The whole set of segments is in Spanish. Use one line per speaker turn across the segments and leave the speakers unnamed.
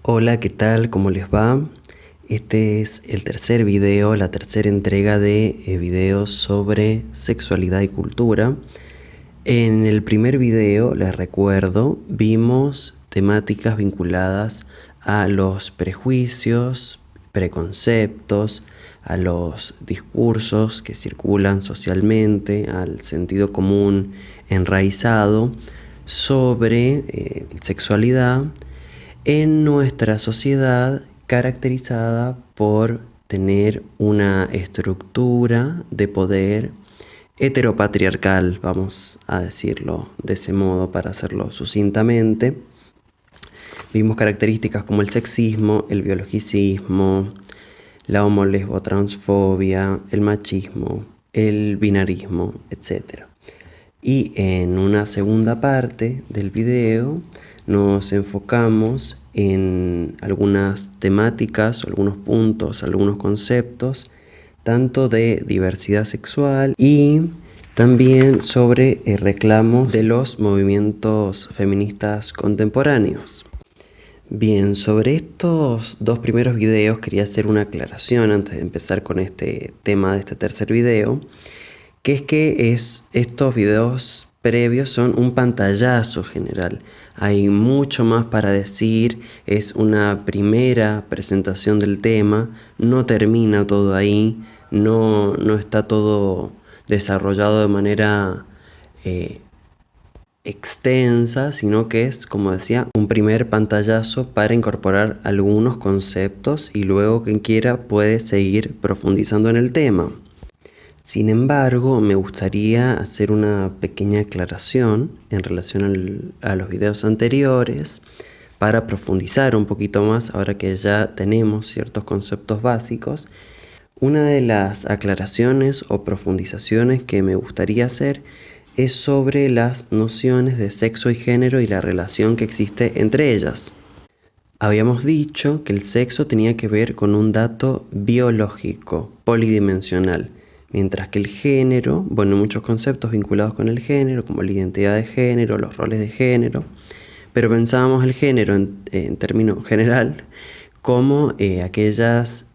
Hola, ¿qué tal? ¿Cómo les va? Este es el tercer video, la tercera entrega de videos sobre sexualidad y cultura. En el primer video, les recuerdo, vimos temáticas vinculadas a los prejuicios, preconceptos, a los discursos que circulan socialmente, al sentido común enraizado sobre sexualidad en nuestra sociedad caracterizada por tener una estructura de poder heteropatriarcal, vamos a decirlo de ese modo para hacerlo sucintamente. Vimos características como el sexismo, el biologicismo, la homo-lesbo-transfobia, el machismo, el binarismo, etc. Y en una segunda parte del video nos enfocamos en algunas temáticas, algunos puntos, algunos conceptos, tanto de diversidad sexual y también sobre reclamos de los movimientos feministas contemporáneos. Bien, sobre estos dos primeros videos quería hacer una aclaración antes de empezar con este tema de este tercer video, que es que estos videos previos son un pantallazo general. Hay mucho más para decir, es una primera presentación del tema, no termina todo ahí, no está todo desarrollado de manera extensa, sino que es, como decía, un primer pantallazo para incorporar algunos conceptos y luego quien quiera puede seguir profundizando en el tema. Sin embargo, me gustaría hacer una pequeña aclaración en relación a los videos anteriores para profundizar un poquito más ahora que ya tenemos ciertos conceptos básicos. Una de las aclaraciones o profundizaciones que me gustaría hacer es sobre las nociones de sexo y género y la relación que existe entre ellas. Habíamos dicho que el sexo tenía que ver con un dato biológico, polidimensional, mientras que el género, bueno, muchos conceptos vinculados con el género, como la identidad de género, los roles de género, pero pensábamos el género en términos general como aquellas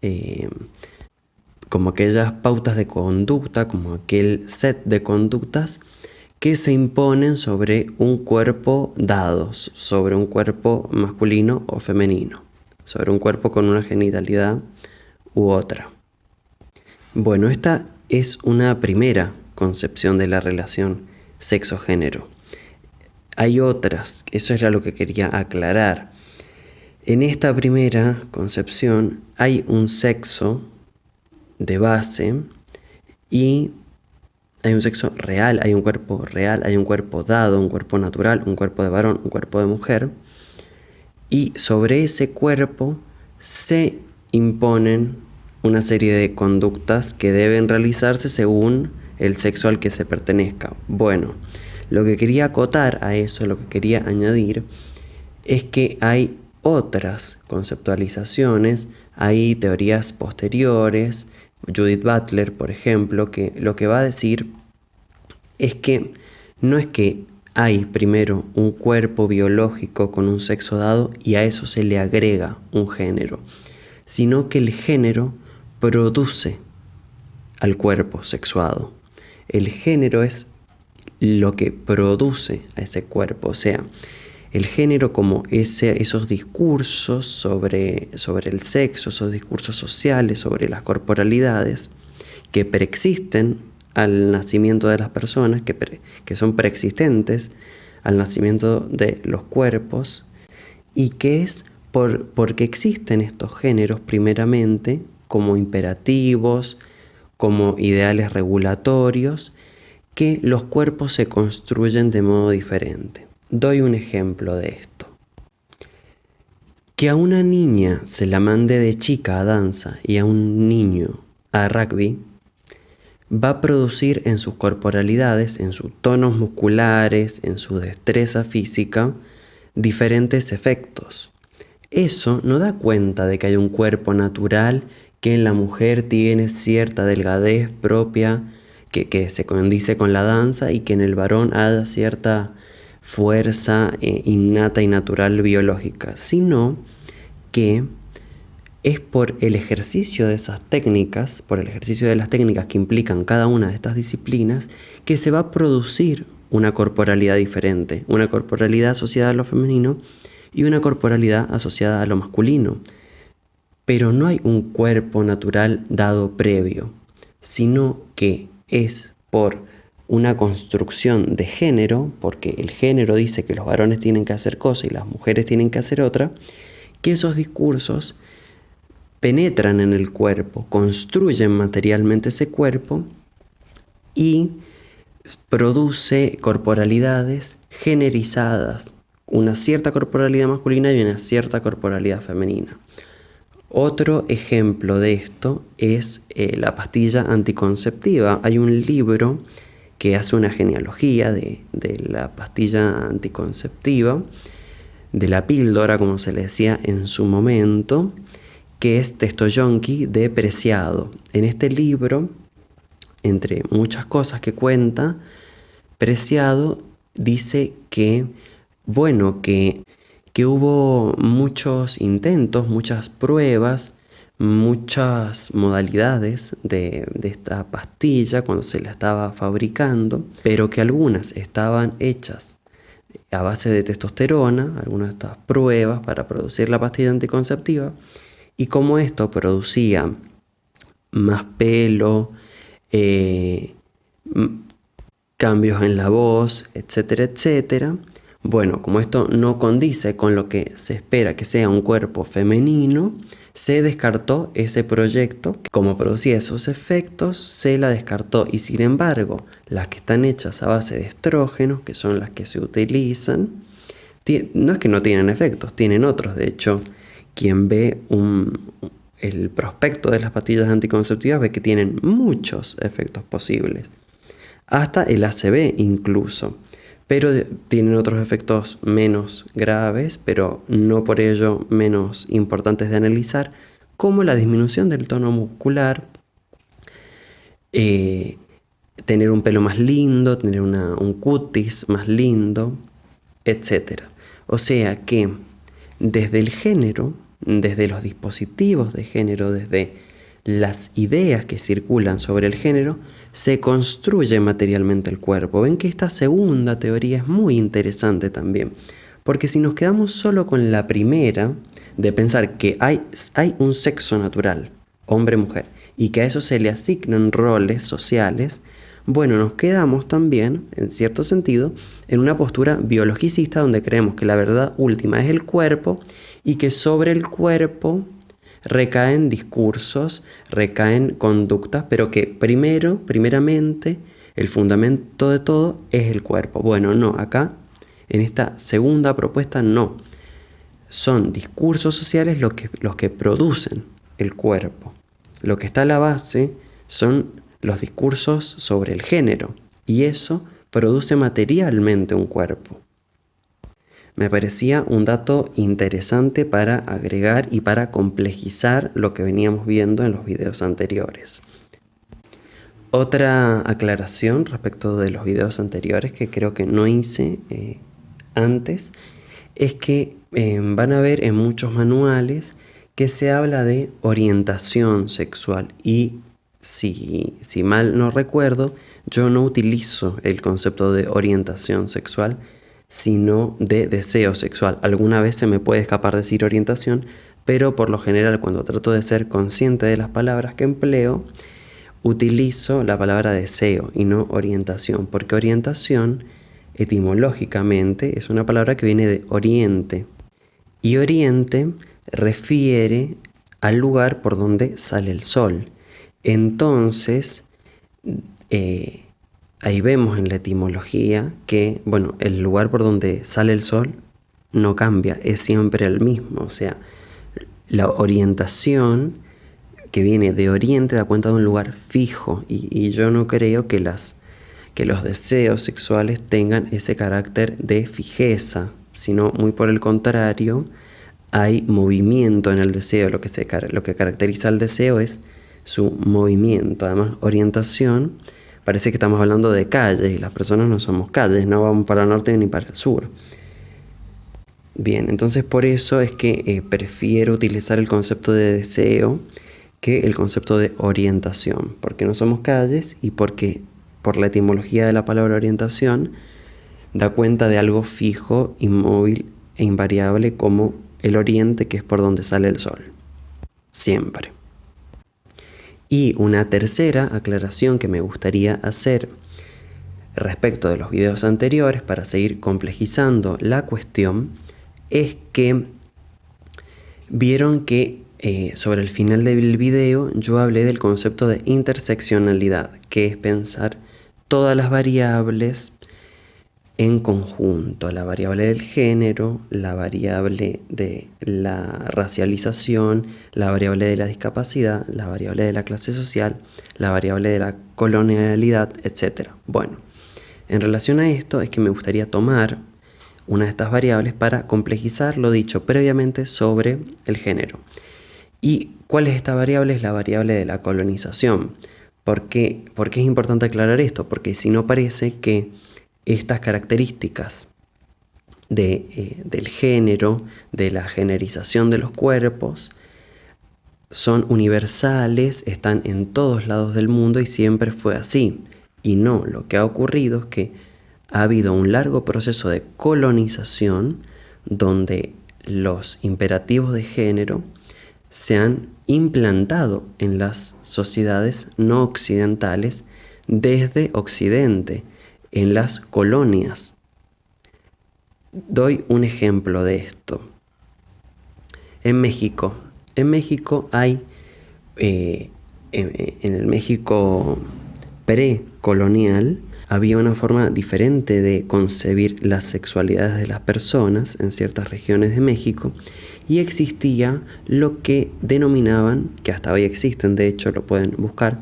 pautas de conducta, como aquel set de conductas que se imponen sobre un cuerpo dado, sobre un cuerpo masculino o femenino, sobre un cuerpo con una genitalidad u otra. Bueno, esta es una primera concepción de la relación sexo-género. Hay otras, eso era lo que quería aclarar. En esta primera concepción hay un sexo de base y hay un sexo real, hay un cuerpo dado, un cuerpo natural, un cuerpo de varón, un cuerpo de mujer. Y sobre ese cuerpo se imponen una serie de conductas que deben realizarse según el sexo al que se pertenezca. Bueno, lo que quería acotar a eso, lo que quería añadir, es que hay otras conceptualizaciones, hay teorías posteriores. Judith Butler, por ejemplo, que lo que va a decir es que no es que hay primero un cuerpo biológico con un sexo dado y a eso se le agrega un género, sino que el género produce al cuerpo sexuado. El género es lo que produce a ese cuerpo, o sea, el género como esos discursos sobre el sexo, esos discursos sociales sobre las corporalidades que preexisten al nacimiento de las personas, que son preexistentes al nacimiento de los cuerpos, y que es porque existen estos géneros primeramente como imperativos, como ideales regulatorios, que los cuerpos se construyen de modo diferente. Doy un ejemplo de esto. Que a una niña se la mande de chica a danza y a un niño a rugby, va a producir en sus corporalidades, en sus tonos musculares, en su destreza física, diferentes efectos. Eso no da cuenta de que hay un cuerpo natural que en la mujer tiene cierta delgadez propia, que se condice con la danza, y que en el varón haya cierta fuerza innata y natural biológica, sino que es por el ejercicio de esas técnicas, por el ejercicio de las técnicas que implican cada una de estas disciplinas, que se va a producir una corporalidad diferente, una corporalidad asociada a lo femenino y una corporalidad asociada a lo masculino. Pero no hay un cuerpo natural dado previo, sino que es por una construcción de género, porque el género dice que los varones tienen que hacer cosas y las mujeres tienen que hacer otra, que esos discursos penetran en el cuerpo, construyen materialmente ese cuerpo y produce corporalidades generizadas, una cierta corporalidad masculina y una cierta corporalidad femenina. Otro ejemplo de esto es la pastilla anticonceptiva. Hay un libro que hace una genealogía de la pastilla anticonceptiva, de la píldora, como se le decía en su momento, que es Testoyonki de Preciado. En este libro, entre muchas cosas que cuenta, Preciado dice que, bueno, que hubo muchos intentos, muchas pruebas, muchas modalidades de esta pastilla cuando se la estaba fabricando, pero que algunas estaban hechas a base de testosterona, algunas de estas pruebas para producir la pastilla anticonceptiva, y como esto producía más pelo, eh, cambios en la voz, etcétera, etcétera. Bueno, como esto no condice con lo que se espera que sea un cuerpo femenino, se descartó ese proyecto. Como producía esos efectos, se la descartó. Y sin embargo, las que están hechas a base de estrógenos, que son las que se utilizan, no es que no tienen efectos, tienen otros. De hecho, quien ve el prospecto de las pastillas anticonceptivas ve que tienen muchos efectos posibles. Hasta el ACV incluso, pero tienen otros efectos menos graves, pero no por ello menos importantes de analizar, como la disminución del tono muscular, tener un pelo más lindo, tener un cutis más lindo, etc. O sea que desde el género, desde los dispositivos de género, desde las ideas que circulan sobre el género, se construye materialmente el cuerpo. Ven que esta segunda teoría es muy interesante también, porque si nos quedamos solo con la primera, de pensar que hay un sexo natural, hombre-mujer, y que a eso se le asignan roles sociales, bueno, nos quedamos también, en cierto sentido, en una postura biologicista donde creemos que la verdad última es el cuerpo y que sobre el cuerpo recaen discursos, recaen conductas, pero que primeramente, el fundamento de todo es el cuerpo. Bueno, no, acá en esta segunda propuesta no. Son discursos sociales los que producen el cuerpo. Lo que está a la base son los discursos sobre el género y eso produce materialmente un cuerpo. Me parecía un dato interesante para agregar y para complejizar lo que veníamos viendo en los videos anteriores. Otra aclaración respecto de los videos anteriores que creo que no hice antes es que van a ver en muchos manuales que se habla de orientación sexual y si mal no recuerdo, yo no utilizo el concepto de orientación sexual, sino de deseo sexual. Alguna vez se me puede escapar decir orientación, pero por lo general cuando trato de ser consciente de las palabras que empleo, utilizo la palabra deseo y no orientación, porque orientación etimológicamente es una palabra que viene de oriente y oriente refiere al lugar por donde sale el sol. Entonces, ahí vemos en la etimología que, bueno, el lugar por donde sale el sol no cambia, es siempre el mismo. O sea, la orientación que viene de oriente da cuenta de un lugar fijo y yo no creo que los deseos sexuales tengan ese carácter de fijeza, sino muy por el contrario, hay movimiento en el deseo. Lo que caracteriza al deseo es su movimiento. Además, orientación, parece que estamos hablando de calles y las personas no somos calles, no vamos para el norte ni para el sur. Bien, entonces por eso es que prefiero utilizar el concepto de deseo que el concepto de orientación, porque no somos calles y porque por la etimología de la palabra orientación da cuenta de algo fijo, inmóvil e invariable como el oriente, que es por donde sale el sol. Siempre. Y una tercera aclaración que me gustaría hacer respecto de los videos anteriores para seguir complejizando la cuestión es que vieron que sobre el final del video yo hablé del concepto de interseccionalidad, que es pensar todas las variables en conjunto, la variable del género, la variable de la racialización, la variable de la discapacidad, la variable de la clase social, la variable de la colonialidad, etc. Bueno, en relación a esto es que me gustaría tomar una de estas variables para complejizar lo dicho previamente sobre el género. ¿Y cuál es esta variable? Es la variable de la colonización. ¿Por qué es importante aclarar esto? Porque si no parece que estas características del género, de la generización de los cuerpos, son universales, están en todos lados del mundo y siempre fue así. Y no, lo que ha ocurrido es que ha habido un largo proceso de colonización donde los imperativos de género se han implantado en las sociedades no occidentales desde Occidente, en las colonias. Doy un ejemplo de esto. En México hay, en el México precolonial, había una forma diferente de concebir las sexualidades de las personas en ciertas regiones de México y existía lo que denominaban, que hasta hoy existen, de hecho lo pueden buscar,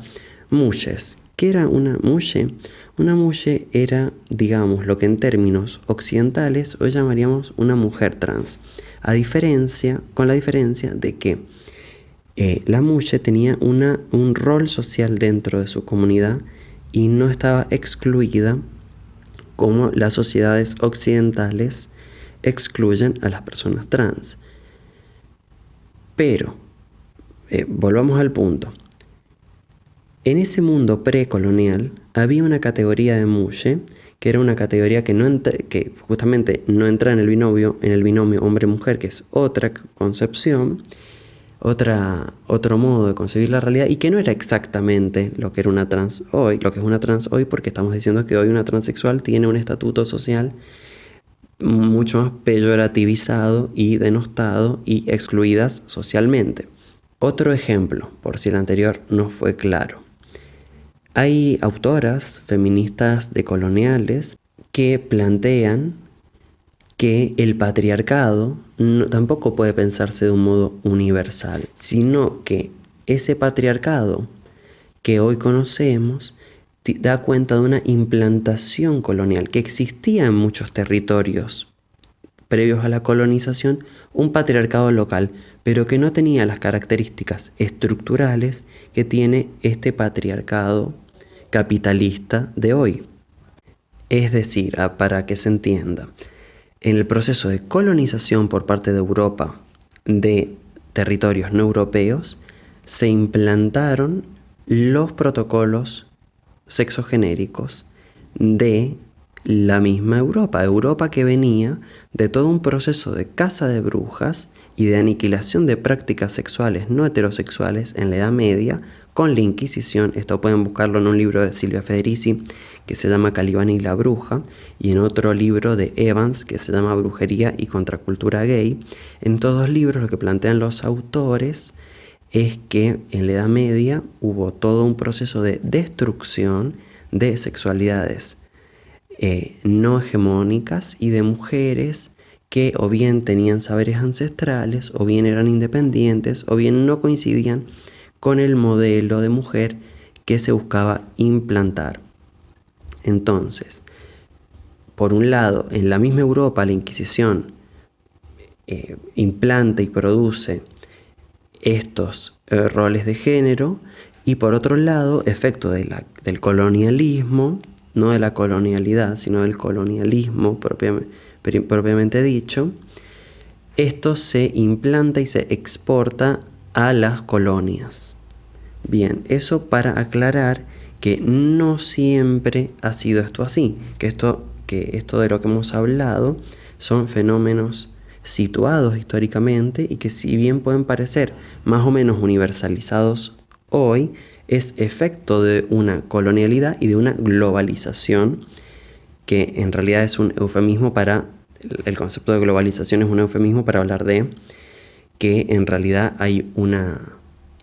mushes. ¿Qué era una mushe? Una mushe era, digamos, lo que en términos occidentales hoy llamaríamos una mujer trans, con la diferencia de que la mushe tenía un rol social dentro de su comunidad y no estaba excluida como las sociedades occidentales excluyen a las personas trans. Pero, volvamos al punto. En ese mundo precolonial había una categoría de mushe que era una categoría que justamente no entra en el binomio hombre-mujer, que es otra concepción, otro modo de concebir la realidad y que no era exactamente lo que era una trans hoy, lo que es una trans hoy, porque estamos diciendo que hoy una transexual tiene un estatuto social mucho más peyorativizado y denostado y excluidas socialmente. Otro ejemplo, por si el anterior no fue claro. Hay autoras feministas decoloniales que plantean que el patriarcado tampoco puede pensarse de un modo universal, sino que ese patriarcado que hoy conocemos da cuenta de una implantación colonial que existía en muchos territorios previos a la colonización, un patriarcado local, pero que no tenía las características estructurales que tiene este patriarcado capitalista de hoy. Es decir, para que se entienda, en el proceso de colonización por parte de Europa de territorios no europeos, se implantaron los protocolos sexogenéricos de la misma Europa que venía de todo un proceso de caza de brujas y de aniquilación de prácticas sexuales no heterosexuales en la Edad Media con la Inquisición. Esto pueden buscarlo en un libro de Silvia Federici que se llama Calibán y la Bruja, y en otro libro de Evans que se llama Brujería y Contracultura Gay. En estos dos libros lo que plantean los autores es que en la Edad Media hubo todo un proceso de destrucción de sexualidades no hegemónicas y de mujeres que o bien tenían saberes ancestrales, o bien eran independientes, o bien no coincidían con el modelo de mujer que se buscaba implantar. Entonces, por un lado, en la misma Europa la Inquisición implanta y produce estos roles de género, y por otro lado, efecto del colonialismo, no de la colonialidad, sino del colonialismo propiamente dicho, esto se implanta y se exporta a las colonias. Bien, eso para aclarar que no siempre ha sido esto así, que esto de lo que hemos hablado son fenómenos situados históricamente y que si bien pueden parecer más o menos universalizados hoy, es efecto de una colonialidad y de una globalización que en realidad es un eufemismo para, el concepto de globalización es un eufemismo para hablar de que en realidad hay una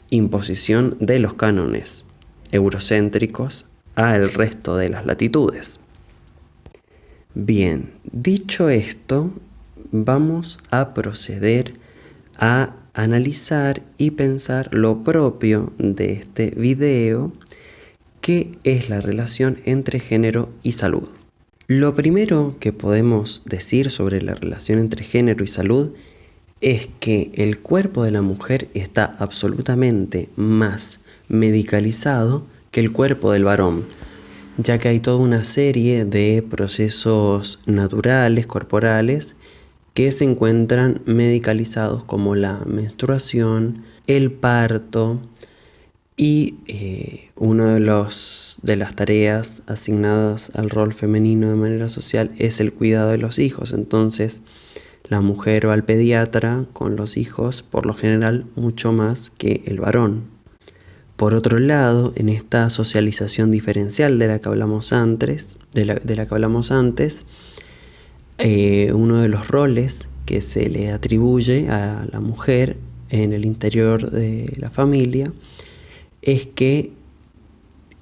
imposición de los cánones eurocéntricos al resto de las latitudes. Bien, dicho esto, vamos a proceder a analizar y pensar lo propio de este video, que es la relación entre género y salud. Lo primero que podemos decir sobre la relación entre género y salud es que el cuerpo de la mujer está absolutamente más medicalizado que el cuerpo del varón, ya que hay toda una serie de procesos naturales, corporales, que se encuentran medicalizados como la menstruación, el parto y una de las tareas asignadas al rol femenino de manera social es el cuidado de los hijos. Entonces, la mujer va al pediatra con los hijos, por lo general, mucho más que el varón. Por otro lado, en esta socialización diferencial de la que hablamos antes, uno de los roles que se le atribuye a la mujer en el interior de la familia es que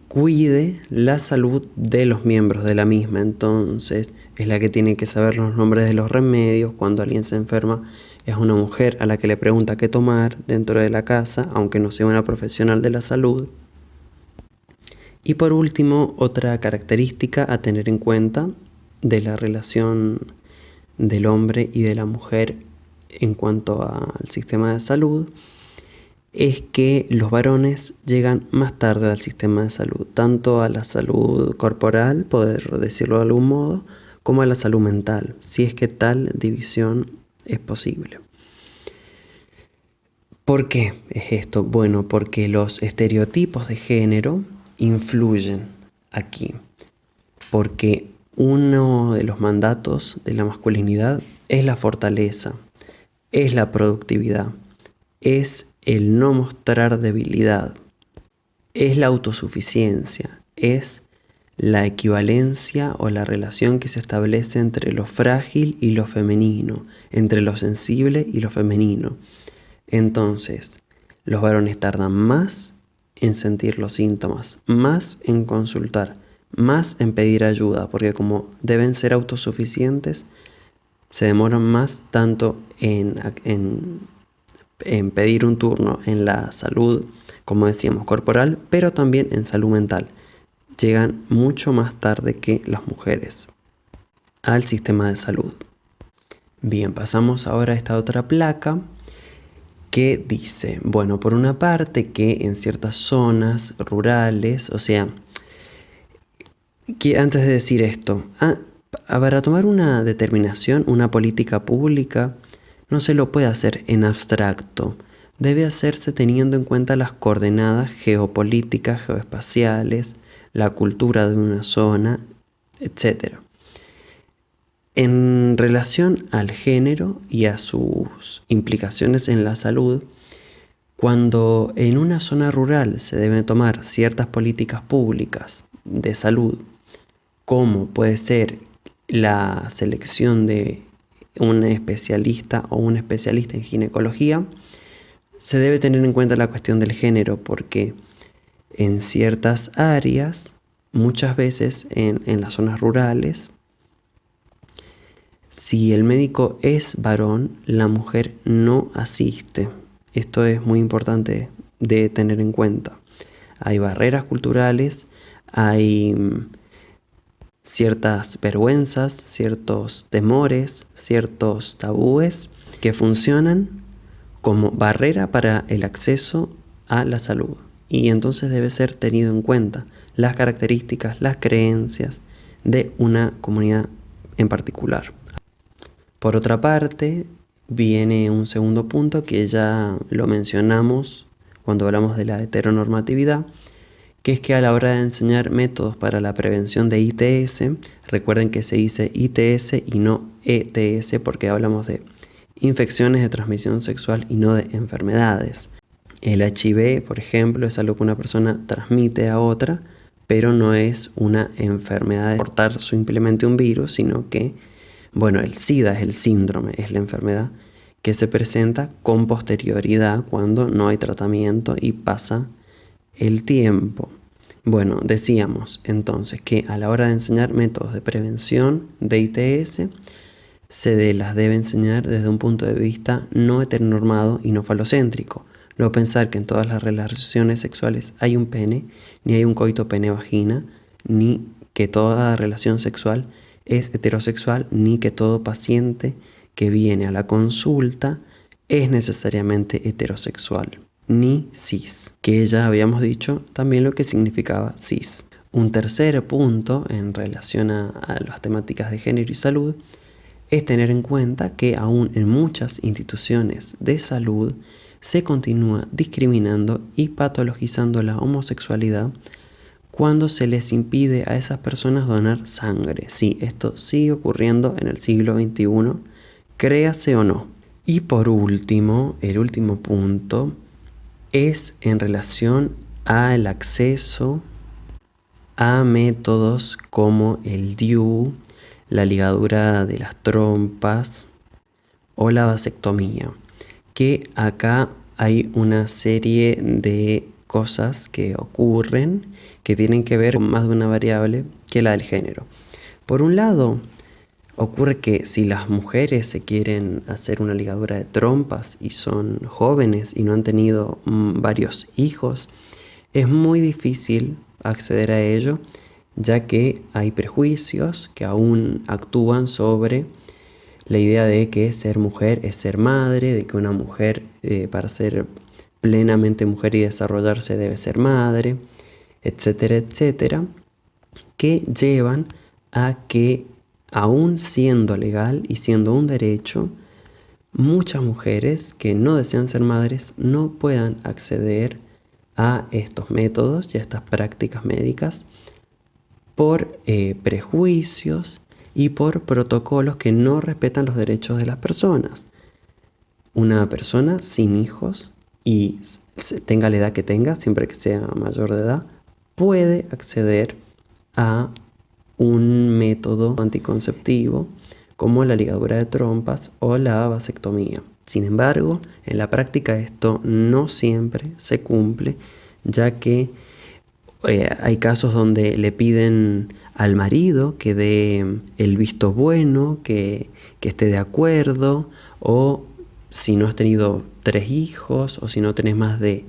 cuide la salud de los miembros de la misma. Entonces es la que tiene que saber los nombres de los remedios. Cuando alguien se enferma, es una mujer a la que le pregunta qué tomar dentro de la casa, aunque no sea una profesional de la salud. Y por último, otra característica a tener en cuenta de la relación del hombre y de la mujer en cuanto al sistema de salud es que los varones llegan más tarde al sistema de salud, tanto a la salud corporal, poder decirlo de algún modo, como a la salud mental, si es que tal división es posible. ¿Por qué es esto? Bueno, porque los estereotipos de género influyen aquí, porque uno de los mandatos de la masculinidad es la fortaleza, es la productividad, es el no mostrar debilidad, es la autosuficiencia, es la equivalencia o la relación que se establece entre lo frágil y lo femenino, entre lo sensible y lo femenino. Entonces, los varones tardan más en sentir los síntomas, más en consultar, más en pedir ayuda, porque como deben ser autosuficientes, se demoran más tanto en pedir un turno en la salud, como decíamos, corporal, pero también en salud mental. Llegan mucho más tarde que las mujeres al sistema de salud. Bien, pasamos ahora a esta otra placa que dice, bueno, por una parte que en ciertas zonas rurales, o sea, que antes de decir esto, para tomar una determinación, una política pública, no se lo puede hacer en abstracto. Debe hacerse teniendo en cuenta las coordenadas geopolíticas, geoespaciales, la cultura de una zona, etc. En relación al género y a sus implicaciones en la salud, cuando en una zona rural se deben tomar ciertas políticas públicas de salud, como puede ser la selección de un especialista o un especialista en ginecología, se debe tener en cuenta la cuestión del género, porque en ciertas áreas, muchas veces en las zonas rurales, si el médico es varón, la mujer no asiste. Esto es muy importante de tener en cuenta. Hay barreras culturales, hay ciertas vergüenzas, ciertos temores, ciertos tabúes que funcionan como barrera para el acceso a la salud. Y entonces debe ser tenido en cuenta las características, las creencias de una comunidad en particular. Por otra parte, viene un segundo punto que ya lo mencionamos cuando hablamos de la heteronormatividad, que es que a la hora de enseñar métodos para la prevención de ITS, recuerden que se dice ITS y no ETS porque hablamos de infecciones de transmisión sexual y no de enfermedades. El HIV, por ejemplo, es algo que una persona transmite a otra, pero no es una enfermedad de portar simplemente un virus, sino que, bueno, el SIDA es el síndrome, es la enfermedad que se presenta con posterioridad cuando no hay tratamiento y pasa el tiempo. Bueno, decíamos entonces que a la hora de enseñar métodos de prevención de ITS, se las debe enseñar desde un punto de vista no heteronormado y no falocéntrico. No pensar que en todas las relaciones sexuales hay un pene, ni hay un coito pene-vagina, ni que toda relación sexual es heterosexual, ni que todo paciente que viene a la consulta es necesariamente heterosexual, ni cis, que ya habíamos dicho también lo que significaba cis. Un tercer punto en relación a las temáticas de género y salud es tener en cuenta que aún en muchas instituciones de salud se continúa discriminando y patologizando la homosexualidad cuando se les impide a esas personas donar sangre. Sí, esto sigue ocurriendo en el siglo XXI, créase o no. Y por último, el último punto es en relación al acceso a métodos como el DIU, la ligadura de las trompas o la vasectomía, que acá hay una serie de cosas que ocurren que tienen que ver con más de una variable que la del género. Por un lado, ocurre que si las mujeres se quieren hacer una ligadura de trompas y son jóvenes y no han tenido varios hijos, es muy difícil acceder a ello, ya que hay prejuicios que aún actúan sobre la idea de que ser mujer es ser madre, de que una mujer para ser plenamente mujer y desarrollarse debe ser madre, etcétera, etcétera, que llevan a que aún siendo legal y siendo un derecho, muchas mujeres que no desean ser madres no puedan acceder a estos métodos y a estas prácticas médicas por prejuicios y por protocolos que no respetan los derechos de las personas. Una persona sin hijos y tenga la edad que tenga, siempre que sea mayor de edad, puede acceder a un método anticonceptivo como la ligadura de trompas o la vasectomía. Sin embargo, en la práctica esto no siempre se cumple, ya que hay casos donde le piden al marido que dé el visto bueno, que esté de acuerdo, o si no has tenido 3 hijos o si no tenés más de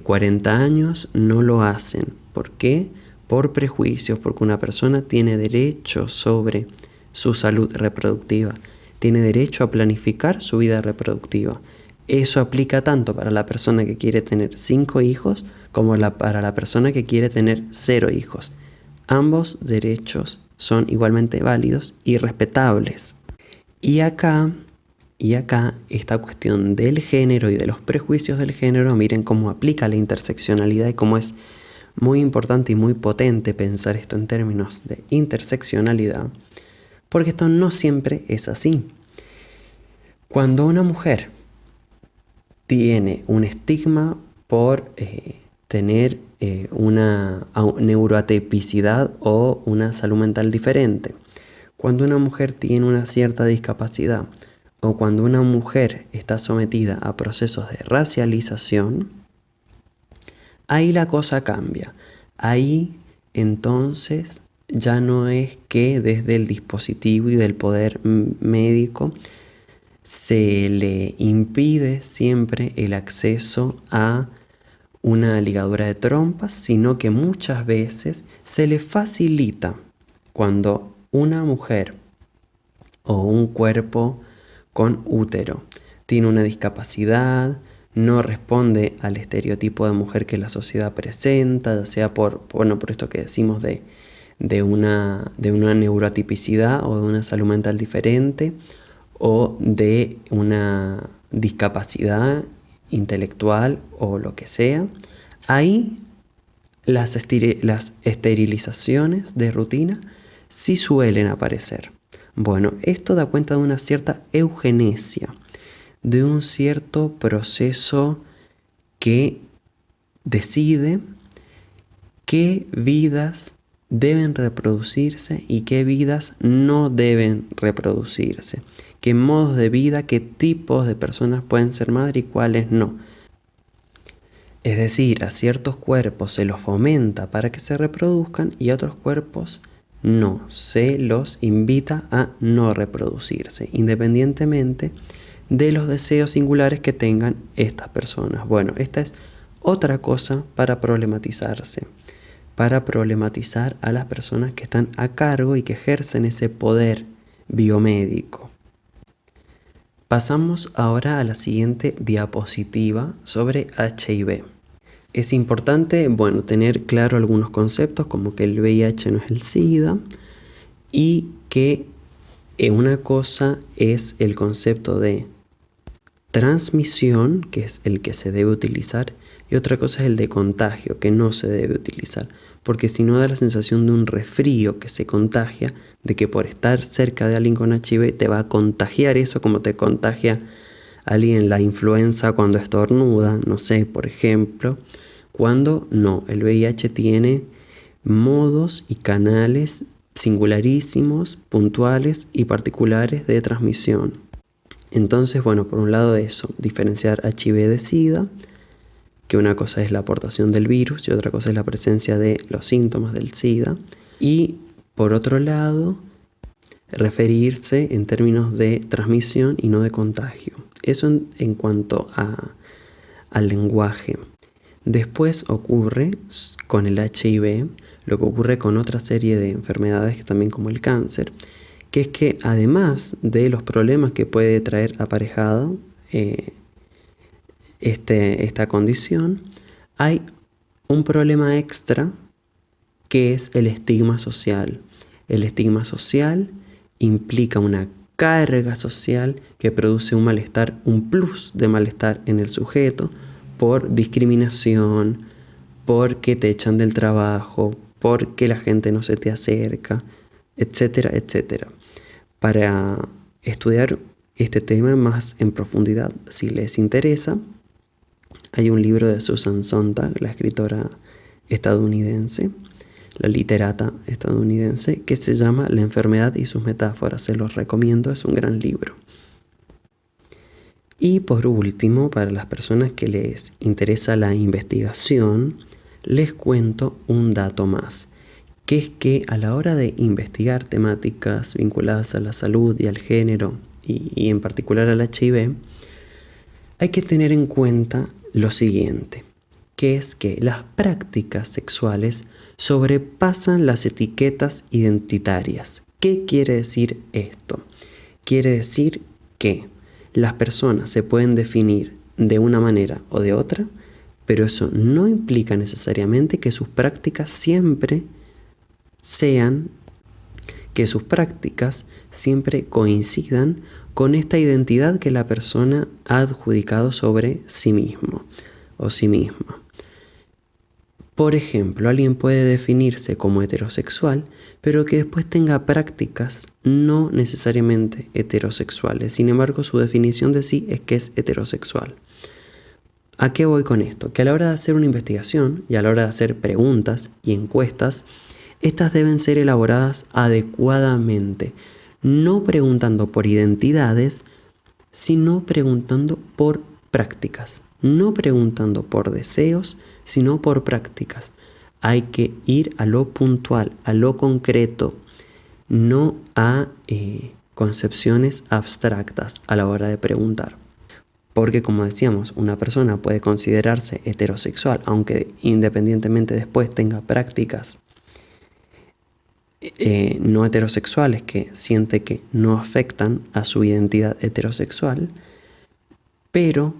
40 años, no lo hacen. ¿Por qué? Por prejuicios, porque una persona tiene derecho sobre su salud reproductiva, tiene derecho a planificar su vida reproductiva. Eso aplica tanto para la persona que quiere tener 5 hijos como para la persona que quiere tener 0 hijos. Ambos derechos son igualmente válidos y respetables. Y acá esta cuestión del género y de los prejuicios del género, miren cómo aplica la interseccionalidad y cómo es muy importante y muy potente pensar esto en términos de interseccionalidad, porque esto no siempre es así. Cuando una mujer tiene un estigma por tener una neuroatipicidad o una salud mental diferente, cuando una mujer tiene una cierta discapacidad o cuando una mujer está sometida a procesos de racialización, ahí la cosa cambia. Ahí entonces ya no es que desde el dispositivo y del poder médico se le impide siempre el acceso a una ligadura de trompas, sino que muchas veces se le facilita cuando una mujer o un cuerpo con útero tiene una discapacidad, no responde al estereotipo de mujer que la sociedad presenta, ya sea por esto que decimos de una neuroatipicidad o de una salud mental diferente, o de una discapacidad intelectual o lo que sea, ahí las esterilizaciones de rutina sí suelen aparecer. Bueno, esto da cuenta de una cierta eugenesia, de un cierto proceso que decide qué vidas deben reproducirse y qué vidas no deben reproducirse, qué modos de vida, qué tipos de personas pueden ser madre y cuáles no. Es decir, a ciertos cuerpos se los fomenta para que se reproduzcan y a otros cuerpos no, se los invita a no reproducirse, independientemente de los deseos singulares que tengan estas personas. Bueno, esta es otra cosa para problematizarse, para problematizar a las personas que están a cargo y que ejercen ese poder biomédico. Pasamos ahora a la siguiente diapositiva sobre HIV. Es importante, bueno, tener claro algunos conceptos como que el VIH no es el SIDA y que una cosa es el concepto de transmisión, que es el que se debe utilizar, y otra cosa es el de contagio, que no se debe utilizar, porque si no da la sensación de un resfrío que se contagia, de que por estar cerca de alguien con HIV te va a contagiar eso como te contagia alguien la influenza cuando estornuda, no sé, por ejemplo, cuando no, el VIH tiene modos y canales singularísimos, puntuales y particulares de transmisión. Entonces, bueno, por un lado eso, diferenciar HIV de SIDA, que una cosa es la aportación del virus y otra cosa es la presencia de los síntomas del SIDA. Y por otro lado, referirse en términos de transmisión y no de contagio. Eso en cuanto al lenguaje. Después ocurre con el HIV lo que ocurre con otra serie de enfermedades también como el cáncer, que es que además de los problemas que puede traer aparejado esta condición, hay un problema extra que es el estigma social. El estigma social implica una carga social que produce un malestar, un plus de malestar en el sujeto por discriminación, porque te echan del trabajo, porque la gente no se te acerca, etcétera, etcétera. Para estudiar este tema más en profundidad, si les interesa, hay un libro de Susan Sontag, la escritora estadounidense, la literata estadounidense, que se llama La enfermedad y sus metáforas. Se los recomiendo, es un gran libro. Y por último, para las personas que les interesa la investigación, les cuento un dato más, que es que a la hora de investigar temáticas vinculadas a la salud y al género, y en particular al HIV, hay que tener en cuenta lo siguiente, que es que las prácticas sexuales sobrepasan las etiquetas identitarias. ¿Qué quiere decir esto? Quiere decir que las personas se pueden definir de una manera o de otra, pero eso no implica necesariamente que sus prácticas siempre coincidan con esta identidad que la persona ha adjudicado sobre sí mismo o sí misma. Por ejemplo, alguien puede definirse como heterosexual, pero que después tenga prácticas no necesariamente heterosexuales. Sin embargo, su definición de sí es que es heterosexual. ¿A qué voy con esto? Que a la hora de hacer una investigación y a la hora de hacer preguntas y encuestas, estas deben ser elaboradas adecuadamente, no preguntando por identidades, sino preguntando por prácticas, no preguntando por deseos, sino por prácticas. Hay que ir a lo puntual, a lo concreto, no a concepciones abstractas a la hora de preguntar. Porque como decíamos, una persona puede considerarse heterosexual, aunque independientemente después tenga prácticas no heterosexuales que siente que no afectan a su identidad heterosexual, pero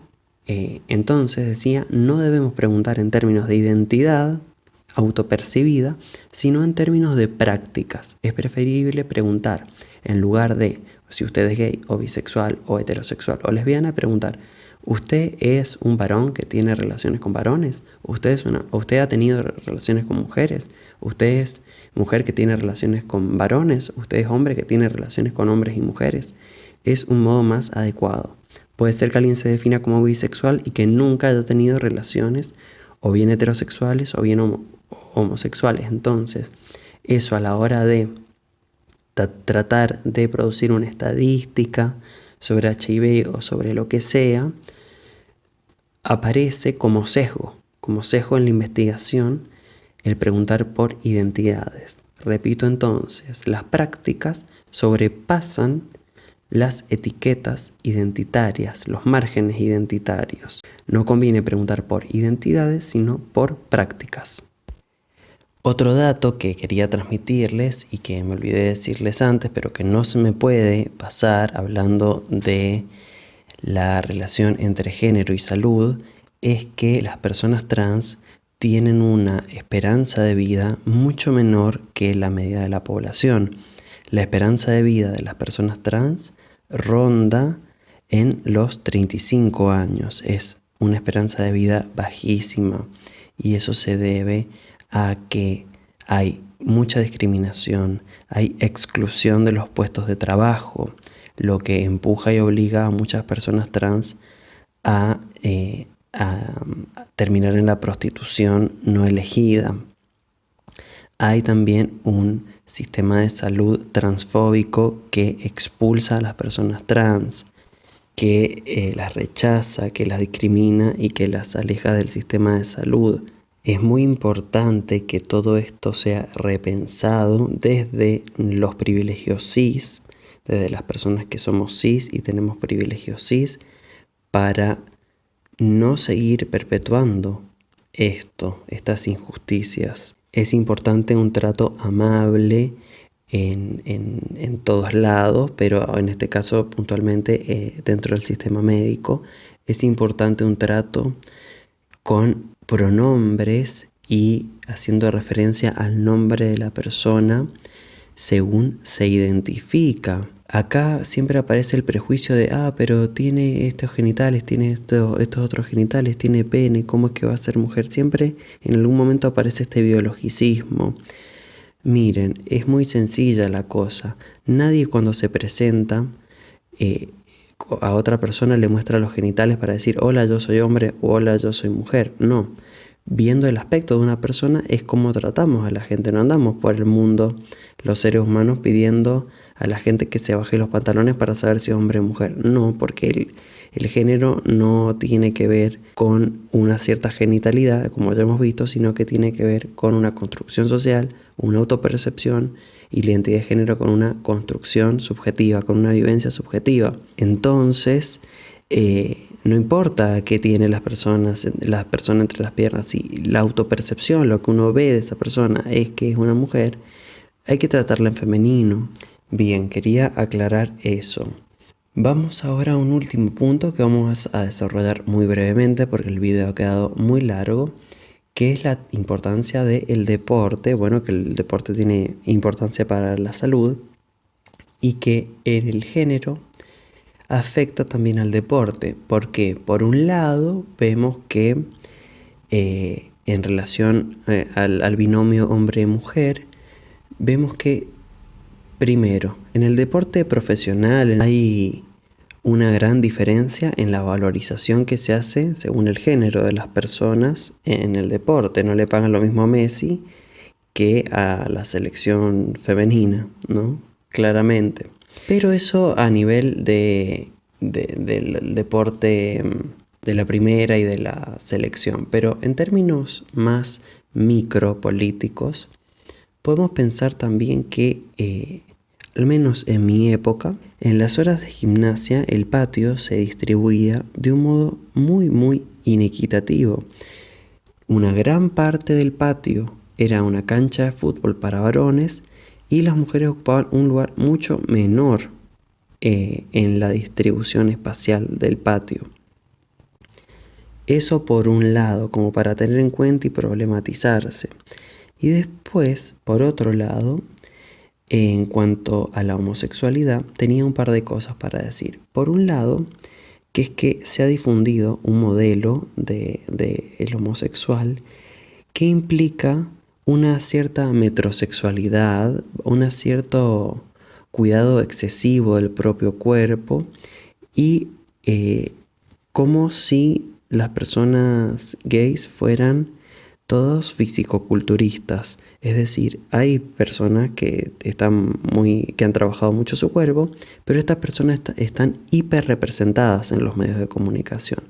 entonces decía, no debemos preguntar en términos de identidad, autopercibida, sino en términos de prácticas. Es preferible preguntar, en lugar de si usted es gay o bisexual o heterosexual o lesbiana, preguntar, ¿usted es un varón que tiene relaciones con varones? ¿Usted ha tenido relaciones con mujeres? ¿Usted es mujer que tiene relaciones con varones? ¿Usted es hombre que tiene relaciones con hombres y mujeres? Es un modo más adecuado. Puede ser que alguien se defina como bisexual y que nunca haya tenido relaciones o bien heterosexuales o bien homosexuales. Entonces, eso a la hora de tratar de producir una estadística sobre HIV o sobre lo que sea, aparece como sesgo en la investigación, el preguntar por identidades. Repito entonces, las prácticas sobrepasan las etiquetas identitarias, los márgenes identitarios. No conviene preguntar por identidades, sino por prácticas. Otro dato que quería transmitirles y que me olvidé decirles antes, pero que no se me puede pasar hablando de la relación entre género y salud, es que las personas trans tienen una esperanza de vida mucho menor que la media de la población. La esperanza de vida de las personas trans ronda en los 35 años. Es una esperanza de vida bajísima y eso se debe a que hay mucha discriminación, hay exclusión de los puestos de trabajo, lo que empuja y obliga a muchas personas trans a, a terminar en la prostitución no elegida. Hay también un sistema de salud transfóbico que expulsa a las personas trans, que las rechaza, que las discrimina y que las aleja del sistema de salud. Es muy importante que todo esto sea repensado desde los privilegios cis, desde las personas que somos cis y tenemos privilegios cis, para no seguir perpetuando estas injusticias. Es importante un trato amable en todos lados, pero en este caso puntualmente dentro del sistema médico. Es importante un trato con pronombres y haciendo referencia al nombre de la persona según se identifica. Acá siempre aparece el prejuicio de, pero tiene estos genitales, tiene estos otros genitales, tiene pene, ¿cómo es que va a ser mujer? Siempre en algún momento aparece este biologicismo. Miren, es muy sencilla la cosa. Nadie cuando se presenta a otra persona le muestra los genitales para decir, hola, yo soy hombre o hola, yo soy mujer. No. Viendo el aspecto de una persona es como tratamos a la gente. No andamos por el mundo los seres humanos pidiendo a la gente que se baje los pantalones para saber si es hombre o mujer. No, porque el género no tiene que ver con una cierta genitalidad, como ya hemos visto, sino que tiene que ver con una construcción social, una autopercepción y la identidad de género con una construcción subjetiva, con una vivencia subjetiva. Entonces, no importa qué tiene la persona entre las piernas, si la autopercepción, lo que uno ve de esa persona es que es una mujer, hay que tratarla en femenino. Bien, quería aclarar eso. Vamos ahora a un último punto que vamos a desarrollar muy brevemente porque el video ha quedado muy largo, que es la importancia del deporte. Bueno, que el deporte tiene importancia para la salud y que en el género afecta también al deporte, porque por un lado vemos que en relación al binomio hombre-mujer, vemos que primero, en el deporte profesional hay una gran diferencia en la valorización que se hace según el género de las personas en el deporte. No le pagan lo mismo a Messi que a la selección femenina, ¿no? Claramente. Pero eso a nivel del deporte de la primera y de la selección. Pero en términos más micropolíticos, podemos pensar también que, al menos en mi época, en las horas de gimnasia el patio se distribuía de un modo muy inequitativo. Una gran parte del patio era una cancha de fútbol para varones y las mujeres ocupaban un lugar mucho menor en la distribución espacial del patio. Eso por un lado, como para tener en cuenta y problematizarse. Y después, por otro lado, en cuanto a la homosexualidad, tenía un par de cosas para decir. Por un lado, que es que se ha difundido un modelo de el homosexual que implica una cierta metrosexualidad, un cierto cuidado excesivo del propio cuerpo y como si las personas gays fueran todos fisicoculturistas. Es decir, hay personas que que han trabajado mucho su cuerpo, pero estas personas están hiper representadas en los medios de comunicación.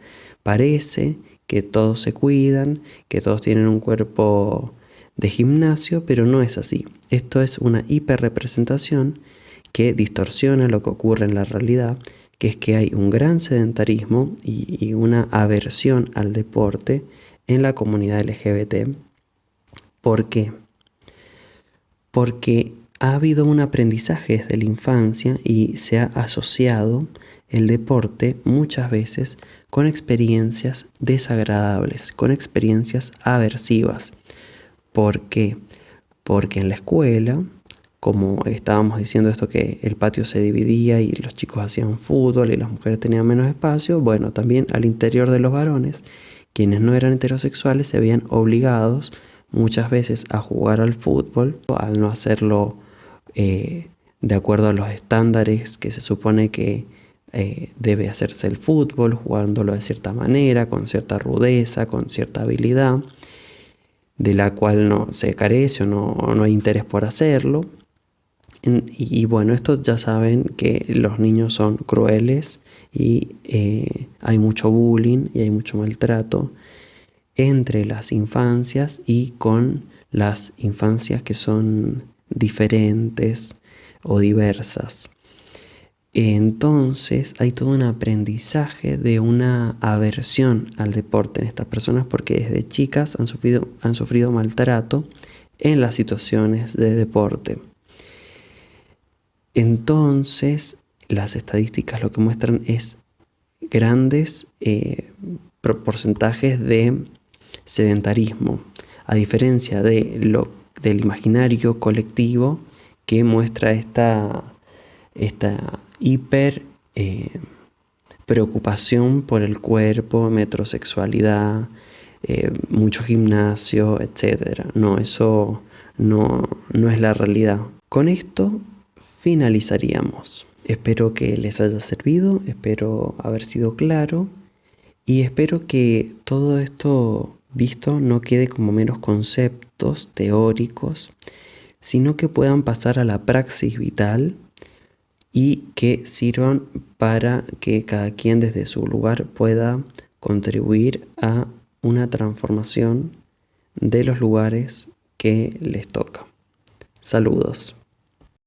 Parece que todos se cuidan, que todos tienen un cuerpo de gimnasio, pero no es así. Esto es una hiperrepresentación que distorsiona lo que ocurre en la realidad, que es que hay un gran sedentarismo y una aversión al deporte en la comunidad LGBT. ¿Por qué? Porque ha habido un aprendizaje desde la infancia y se ha asociado el deporte muchas veces con experiencias desagradables, con experiencias aversivas. ¿Por qué? Porque en la escuela, como estábamos diciendo esto que el patio se dividía y los chicos hacían fútbol y las mujeres tenían menos espacio, bueno, también al interior de los varones, quienes no eran heterosexuales se veían obligados muchas veces a jugar al fútbol, al no hacerlo de acuerdo a los estándares que se supone que debe hacerse el fútbol, jugándolo de cierta manera, con cierta rudeza, con cierta habilidad, de la cual no se carece o no hay interés por hacerlo. Y bueno, esto ya saben que los niños son crueles y hay mucho bullying y hay mucho maltrato entre las infancias y con las infancias que son diferentes o diversas. Entonces hay todo un aprendizaje de una aversión al deporte en estas personas porque desde chicas han sufrido maltrato en las situaciones de deporte. Entonces las estadísticas lo que muestran es grandes porcentajes de sedentarismo, a diferencia del imaginario colectivo que muestra esta hiper preocupación por el cuerpo, metrosexualidad, mucho gimnasio, etc. No, eso no es la realidad. Con esto finalizaríamos. Espero que les haya servido, espero haber sido claro y espero que todo esto visto no quede como meros conceptos teóricos, sino que puedan pasar a la praxis vital y que sirvan para que cada quien desde su lugar pueda contribuir a una transformación de los lugares que les toca. Saludos.